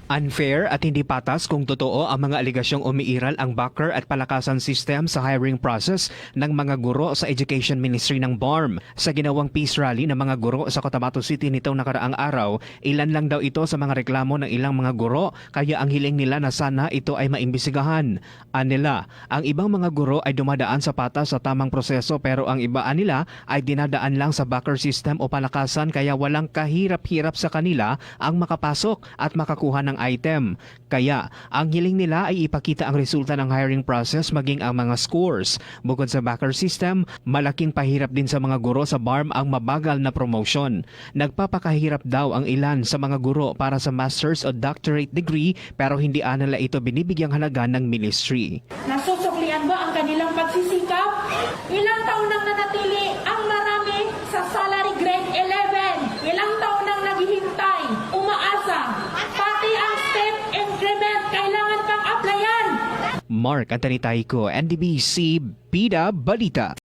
Unfair at hindi patas kung totoo ang mga aligasyong umiiral ang backer at palakasan system sa hiring process ng mga guro sa Education Ministry ng BARM. Sa ginawang peace rally ng mga guro sa Cotabato City nitong nakaraang araw, ilan lang daw ito sa mga reklamo ng ilang mga guro kaya ang hiling nila na sana ito ay maimbestigahan. Anila, ang ibang mga guro ay dumadaan sa patas sa tamang proseso pero ang iba nila ay dinadaan lang sa backer system o palakasan kaya walang kahirap-hirap sa kanila ang makapasok at makakuha ng item. Kaya, ang hiling nila ay ipakita ang resulta ng hiring process maging ang mga scores. Bukod sa backer system, malaking pahirap din sa mga guro sa BARM ang mabagal na promotion. Nagpapakahirap daw ang ilan sa mga guro para sa master's o doctorate degree pero hindi nila ito binibigyang halaga ng ministry. Nasusuklian ba ang kanilang pagsisikap? Ilang taon nang nanatili ang marami sa salary grade 11? Ilang taon nang naghihintay, umaasa? Pati ang step increment kailangan pang applyan. Mark Anthony Taico, NDBC Bida Balita.